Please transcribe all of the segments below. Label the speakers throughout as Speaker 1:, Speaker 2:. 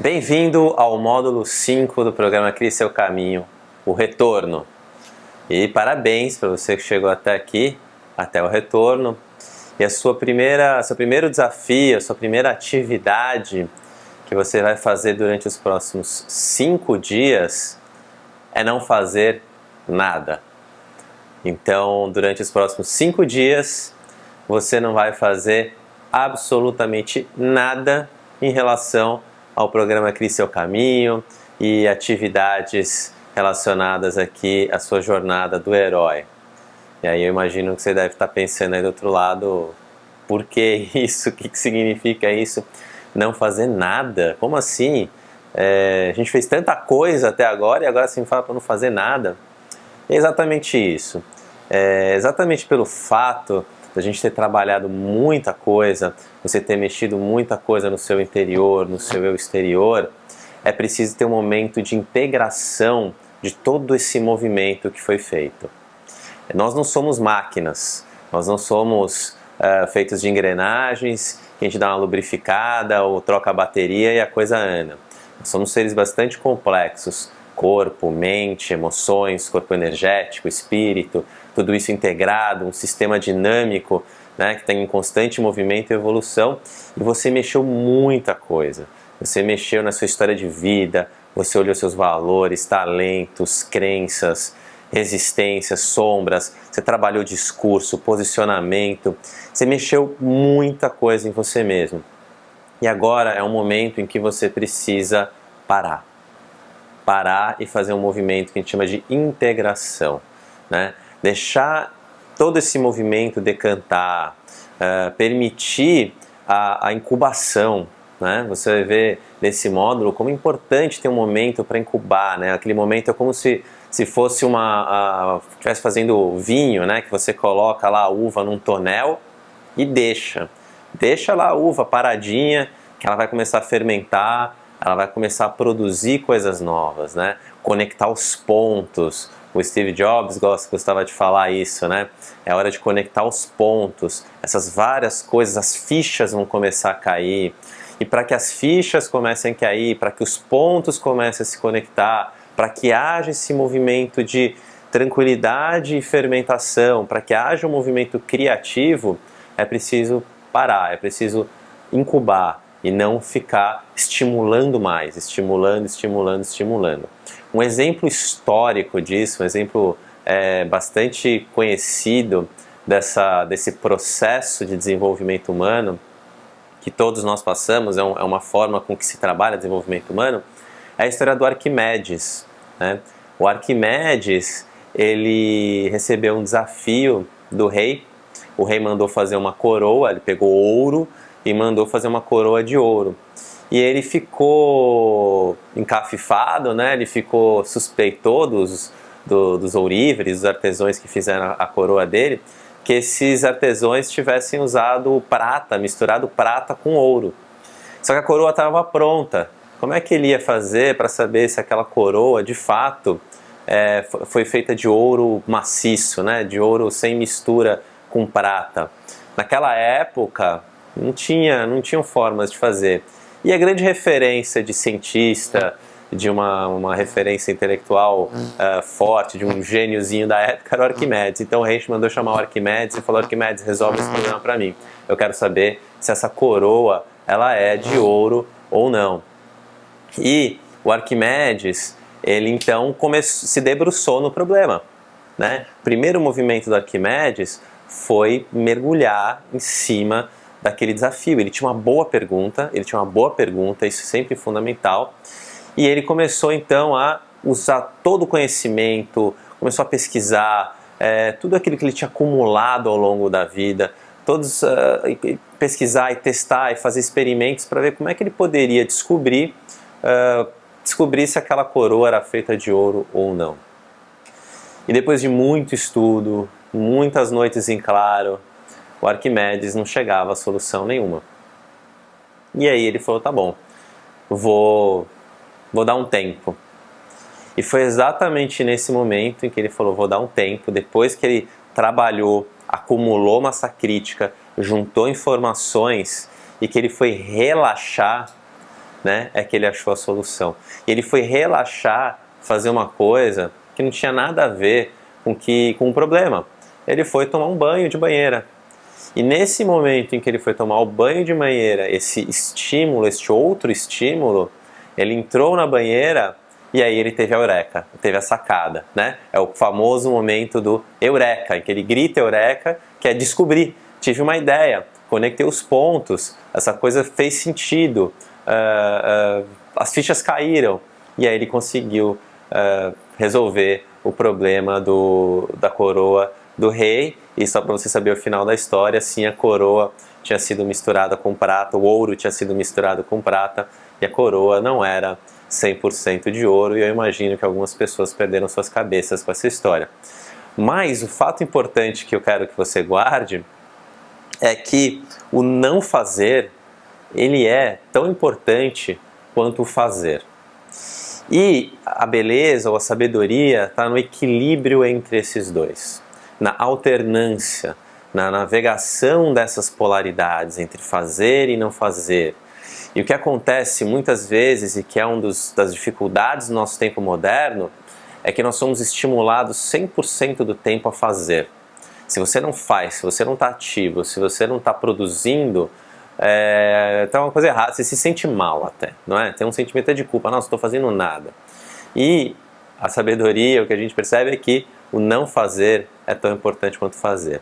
Speaker 1: Bem-vindo ao módulo 5 do programa Crie Seu Caminho, o retorno. E parabéns para você que chegou até aqui, até o retorno. E seu primeiro desafio, a sua primeira atividade que você vai fazer durante os próximos 5 dias é não fazer nada. Então, durante os próximos 5 dias, você não vai fazer absolutamente nada em relação ao programa Crie Seu Caminho e atividades relacionadas aqui à sua jornada do herói. E aí eu imagino que você deve estar pensando aí do outro lado, por que isso? O que significa isso? Não fazer nada? Como assim? A gente fez tanta coisa até agora e agora você me fala para não fazer nada? É exatamente isso. Exatamente pelo fato da gente ter trabalhado muita coisa, você ter mexido muita coisa no seu interior, no seu eu exterior, é preciso ter um momento de integração de todo esse movimento que foi feito. Nós não somos máquinas, nós não somos feitos de engrenagens, que a gente dá uma lubrificada ou troca a bateria e a coisa anda. Nós somos seres bastante complexos, corpo, mente, emoções, corpo energético, espírito, tudo isso integrado, um sistema dinâmico, né, que está em constante movimento e evolução, e você mexeu muita coisa. Você mexeu na sua história de vida, você olhou seus valores, talentos, crenças, resistências, sombras, você trabalhou discurso, posicionamento, você mexeu muita coisa em você mesmo. E agora é um momento em que você precisa parar e fazer um movimento que a gente chama de integração, né? Deixar todo esse movimento decantar, permitir a incubação, né? Você vai ver nesse módulo como é importante ter um momento para incubar, né? Aquele momento é como se fosse estivesse fazendo vinho, né? Que você coloca lá a uva num tonel e deixa lá a uva paradinha, que ela vai começar a fermentar, ela vai começar a produzir coisas novas, né? Conectar os pontos. O Steve Jobs gostava de falar isso, né? É hora de conectar os pontos. Essas várias coisas, as fichas vão começar a cair. E para que as fichas comecem a cair, para que os pontos comecem a se conectar, para que haja esse movimento de tranquilidade e fermentação, para que haja um movimento criativo, é preciso parar, é preciso incubar e não ficar estimulando mais, estimulando. Um exemplo histórico disso, um exemplo bastante conhecido desse processo de desenvolvimento humano, que todos nós passamos, é uma forma com que se trabalha desenvolvimento humano, é a história do Arquimedes, né? O Arquimedes, ele recebeu um desafio do rei. O rei mandou fazer uma coroa, ele pegou ouro e mandou fazer uma coroa de ouro. E ele ficou encafifado, né? Ele suspeitou dos ourives, dos artesãos que fizeram a coroa dele, que esses artesãos tivessem usado prata, misturado prata com ouro. Só que a coroa estava pronta. Como é que ele ia fazer para saber se aquela coroa, de fato, foi feita de ouro maciço, né? De ouro sem mistura com prata? Naquela época, não tinham formas de fazer. E a grande referência de cientista, de uma referência intelectual forte, de um gêniozinho da época, era o Arquimedes. Então o rei mandou chamar o Arquimedes e falou: Arquimedes, resolve esse problema para mim. Eu quero saber se essa coroa ela é de ouro ou não. E o Arquimedes, ele então se debruçou no problema, né? O primeiro movimento do Arquimedes foi mergulhar em cima daquele desafio. Ele tinha uma boa pergunta, isso é sempre fundamental, e ele começou então a usar todo o conhecimento, começou a pesquisar tudo aquilo que ele tinha acumulado ao longo da vida, pesquisar e testar e fazer experimentos para ver como é que ele poderia descobrir se aquela coroa era feita de ouro ou não. E depois de muito estudo, muitas noites em claro, o Arquimedes não chegava a solução nenhuma. E aí ele falou: tá bom, vou dar um tempo. E foi exatamente nesse momento em que ele falou: vou dar um tempo, depois que ele trabalhou, acumulou massa crítica, juntou informações e que ele foi relaxar, né, é que ele achou a solução. E ele foi relaxar, fazer uma coisa que não tinha nada a ver com o problema. Ele foi tomar um banho de banheira. E nesse momento em que ele foi tomar o banho de banheira, esse estímulo, este outro estímulo, ele entrou na banheira e aí ele teve a eureka, teve a sacada, né? É o famoso momento do eureka, em que ele grita eureka, que é descobrir, tive uma ideia, conectei os pontos, essa coisa fez sentido, as fichas caíram, e aí ele conseguiu resolver o problema da coroa do rei. E só para você saber o final da história, sim, a coroa tinha sido misturada com prata, o ouro tinha sido misturado com prata, e a coroa não era 100% de ouro, e eu imagino que algumas pessoas perderam suas cabeças com essa história. Mas o fato importante que eu quero que você guarde é que o não fazer, ele é tão importante quanto o fazer. E a beleza ou a sabedoria está no equilíbrio entre esses dois, na alternância, na navegação dessas polaridades entre fazer e não fazer. E o que acontece muitas vezes, e que é uma das dificuldades do nosso tempo moderno, é que nós somos estimulados 100% do tempo a fazer. Se você não faz, se você não está ativo, se você não está produzindo, então é uma coisa errada, você se sente mal até, não é? Tem um sentimento de culpa, não estou fazendo nada. E a sabedoria, o que a gente percebe é que o não fazer é tão importante quanto fazer.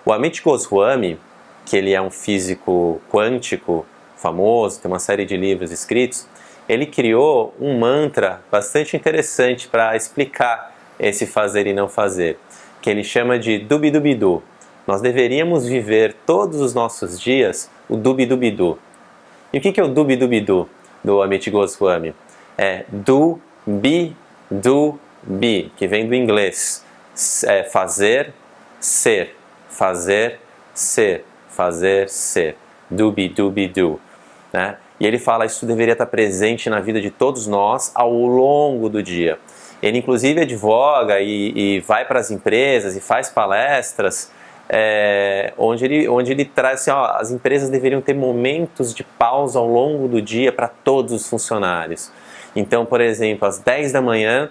Speaker 1: O Amit Goswami, que ele é um físico quântico famoso, tem uma série de livros escritos, ele criou um mantra bastante interessante para explicar esse fazer e não fazer, que ele chama de Dubi-Dubi-Du. Nós deveríamos viver todos os nossos dias o Dubi-Dubi-Du. E o que é o Dubi-Dubi-Du do Amit Goswami? É do, be, do, be, que vem do inglês. Fazer, ser. Fazer, ser. Fazer, ser. Dubi-Dubi-Du. Né? E ele fala que isso deveria estar presente na vida de todos nós ao longo do dia. Ele inclusive advoga e vai para as empresas e faz palestras onde ele traz assim, ó, as empresas deveriam ter momentos de pausa ao longo do dia para todos os funcionários. Então, por exemplo, às 10 da manhã,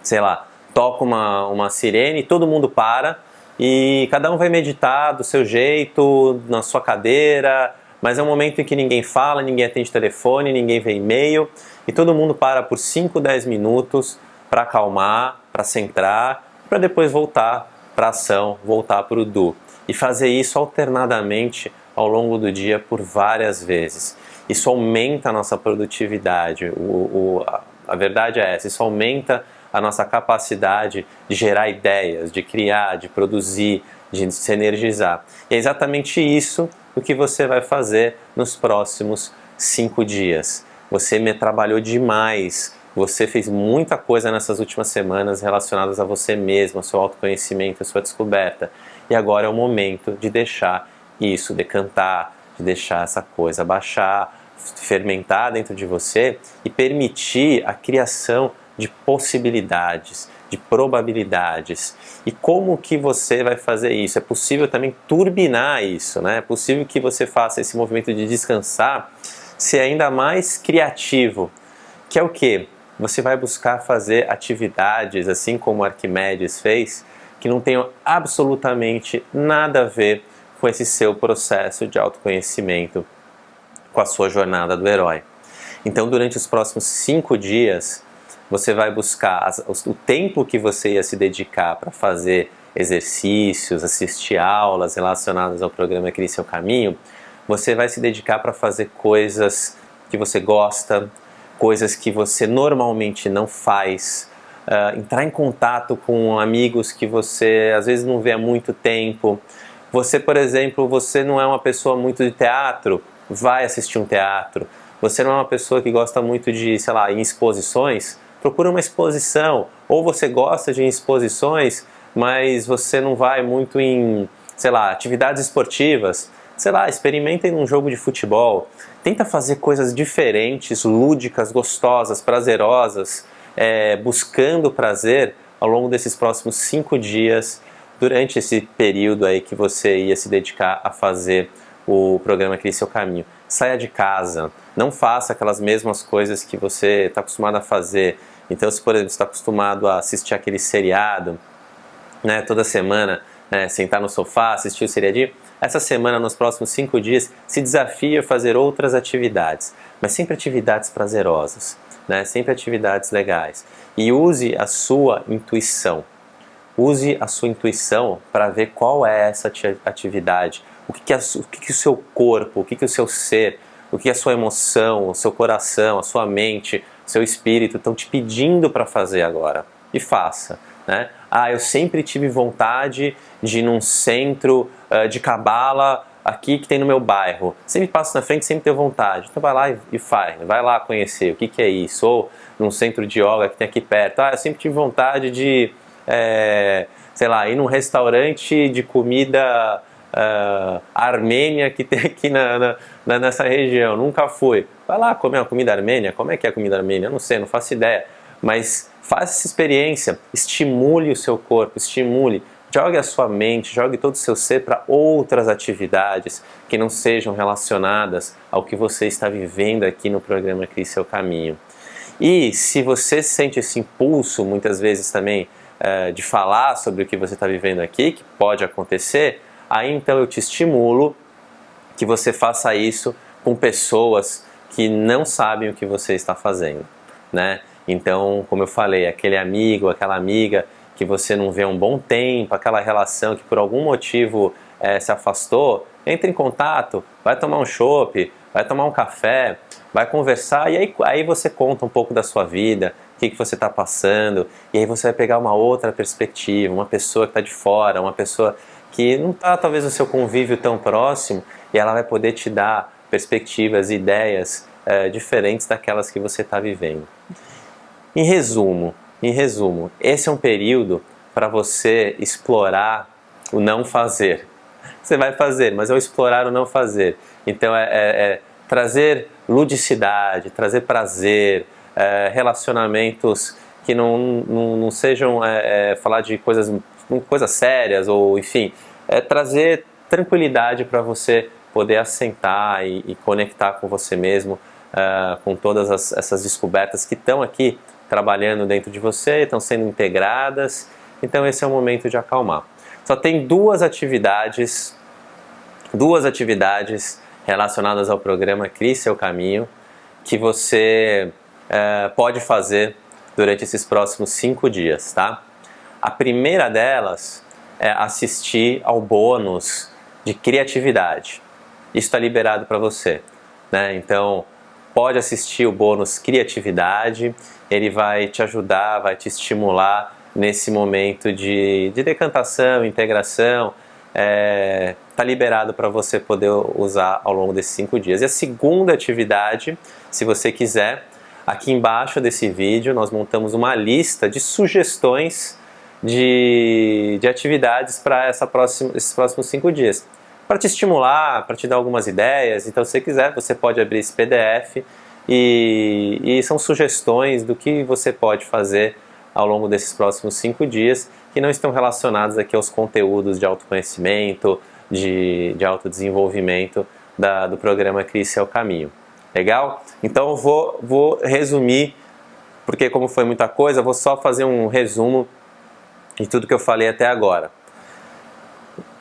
Speaker 1: sei lá, toca uma sirene, todo mundo para e cada um vai meditar do seu jeito, na sua cadeira, mas é um momento em que ninguém fala, ninguém atende telefone, ninguém vê e-mail e todo mundo para por 5, 10 minutos para acalmar, para centrar, para depois voltar para a ação, voltar para o do. E fazer isso alternadamente ao longo do dia por várias vezes. Isso aumenta a nossa produtividade. A verdade é essa, isso aumenta a nossa capacidade de gerar ideias, de criar, de produzir, de se energizar. E é exatamente isso o que você vai fazer nos próximos 5 dias. Você me trabalhou demais, você fez muita coisa nessas últimas semanas relacionadas a você mesmo, ao seu autoconhecimento, à sua descoberta. E agora é o momento de deixar isso decantar, de deixar essa coisa baixar, fermentar dentro de você e permitir a criação de possibilidades, de probabilidades. E como que você vai fazer isso? É possível também turbinar isso, né? É possível que você faça esse movimento de descansar, ser ainda mais criativo, que é o quê? Você vai buscar fazer atividades, assim como Arquimedes fez, que não tenham absolutamente nada a ver com esse seu processo de autoconhecimento, com a sua jornada do herói. Então, durante os próximos 5 dias, você vai buscar o tempo que você ia se dedicar para fazer exercícios, assistir aulas relacionadas ao programa Crie Seu Caminho, você vai se dedicar para fazer coisas que você gosta, coisas que você normalmente não faz, entrar em contato com amigos que você às vezes não vê há muito tempo. Você, por exemplo, você não é uma pessoa muito de teatro, vai assistir um teatro. Você não é uma pessoa que gosta muito de, sei lá, em exposições, procura uma exposição. Ou você gosta de exposições, mas você não vai muito em, sei lá, atividades esportivas. Sei lá, experimentem num jogo de futebol. Tenta fazer coisas diferentes, lúdicas, gostosas, prazerosas, buscando prazer ao longo desses próximos 5 dias, durante esse período aí que você ia se dedicar a fazer o programa Crie Seu Caminho. Saia de casa, não faça aquelas mesmas coisas que você está acostumado a fazer. Então, se por exemplo você está acostumado a assistir aquele seriado, né, toda semana, né, sentar no sofá, assistir o seriadinho, essa semana, nos próximos 5 dias, se desafie a fazer outras atividades, mas sempre atividades prazerosas, né, sempre atividades legais. E use a sua intuição. Use a sua intuição para ver qual é essa atividade, o que o seu corpo, o que o seu ser, o que a sua emoção, o seu coração, a sua mente, o seu espírito estão te pedindo para fazer agora. E faça. Né? Eu sempre tive vontade de ir num centro de cabala aqui que tem no meu bairro. Sempre passo na frente, sempre tenho vontade. Então vai lá e faz. Vai lá conhecer o que é isso. Ou num centro de yoga que tem aqui perto. Eu sempre tive vontade de, sei lá, ir num restaurante de comida armênia que tem aqui nessa região. Nunca fui. Vai lá comer uma comida armênia. Como é que é a comida armênia? Eu não sei, não faço ideia. Mas faça essa experiência, estimule o seu corpo, estimule, jogue a sua mente, jogue todo o seu ser para outras atividades que não sejam relacionadas ao que você está vivendo aqui no programa Crie Seu Caminho. E se você sente esse impulso, muitas vezes também, de falar sobre o que você está vivendo aqui, que pode acontecer, aí então eu te estimulo que você faça isso com pessoas que não sabem o que você está fazendo, né? Então, como eu falei, aquele amigo, aquela amiga que você não vê há um bom tempo, aquela relação que por algum motivo se afastou, entre em contato, vai tomar um chopp, vai tomar um café, vai conversar e aí você conta um pouco da sua vida, o que você está passando, e aí você vai pegar uma outra perspectiva, uma pessoa que está de fora, uma pessoa que não está talvez no seu convívio tão próximo, e ela vai poder te dar perspectivas, ideias diferentes daquelas que você está vivendo. Em resumo, esse é um período para você explorar o não fazer. Você vai fazer, mas é o explorar o não fazer. Então é trazer ludicidade, trazer prazer, relacionamentos que não sejam falar de coisas sérias, ou enfim, trazer tranquilidade para você poder assentar e conectar com você mesmo, com todas essas descobertas que estão aqui trabalhando dentro de você, estão sendo integradas. Então esse é o momento de acalmar. Só tem duas atividades relacionadas ao programa Crie Seu Caminho que você pode fazer durante esses próximos 5 dias, tá? A primeira delas é assistir ao bônus de criatividade. Isso está liberado para você, né? Então pode assistir o bônus criatividade, ele vai te ajudar, vai te estimular nesse momento de decantação, integração, tá liberado para você poder usar ao longo desses 5 dias. E a segunda atividade, se você quiser, aqui embaixo desse vídeo nós montamos uma lista de sugestões de atividades para esses próximos 5 dias. Para te estimular, para te dar algumas ideias. Então, se você quiser, você pode abrir esse PDF e são sugestões do que você pode fazer ao longo desses próximos 5 dias que não estão relacionados aqui aos conteúdos de autoconhecimento, de autodesenvolvimento do programa Crie Seu Caminho. Legal? Então, eu vou resumir, porque como foi muita coisa, eu vou só fazer um resumo de tudo que eu falei até agora.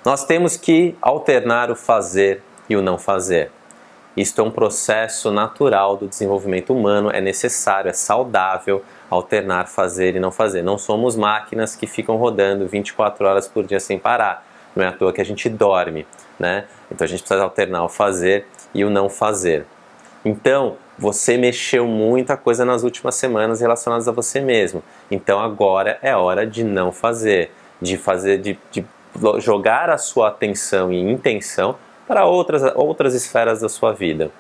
Speaker 1: Nós temos que alternar o fazer e o não fazer. Isto é um processo natural do desenvolvimento humano, é necessário, é saudável alternar fazer e não fazer. Não somos máquinas que ficam rodando 24 horas por dia sem parar. Não é à toa que a gente dorme, né? Então a gente precisa alternar o fazer e o não fazer. Então, você mexeu muita coisa nas últimas semanas relacionadas a você mesmo. Então agora é hora de não fazer, de jogar a sua atenção e intenção para outras esferas da sua vida.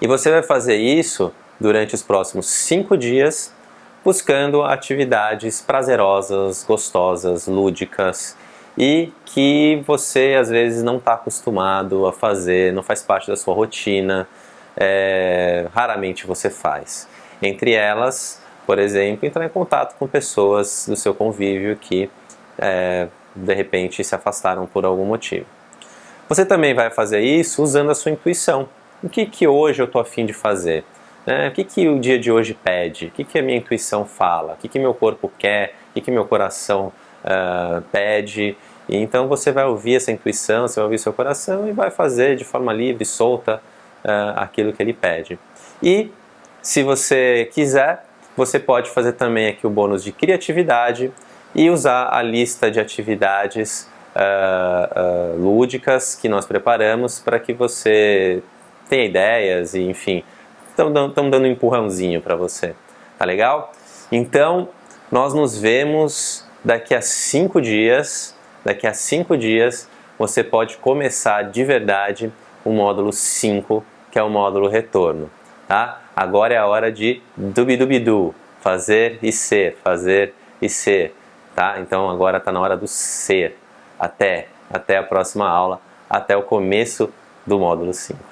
Speaker 1: E você vai fazer isso durante os próximos 5 dias, buscando atividades prazerosas, gostosas, lúdicas e que você às vezes não está acostumado a fazer, não faz parte da sua rotina, raramente você faz. Entre elas, por exemplo, entrar em contato com pessoas do seu convívio que de repente se afastaram por algum motivo. Você também vai fazer isso usando a sua intuição, o que hoje eu estou a fim de fazer? O que o dia de hoje pede? O que a minha intuição fala? O que meu corpo quer? O que meu coração pede? E então você vai ouvir essa intuição, você vai ouvir seu coração e vai fazer de forma livre, solta, aquilo que ele pede. E se você quiser, você pode fazer também aqui o bônus de criatividade e usar a lista de atividades lúdicas que nós preparamos para que você tenha ideias e, enfim, estamos dando um empurrãozinho para você. Tá legal? Então, nós nos vemos daqui a 5 dias. Daqui a 5 dias você pode começar de verdade o módulo 5, que é o módulo retorno. Tá? Agora é a hora de dubidubidu, fazer e ser, fazer e ser. Tá? Então agora está na hora do ser. Até a próxima aula, até o começo do módulo 5.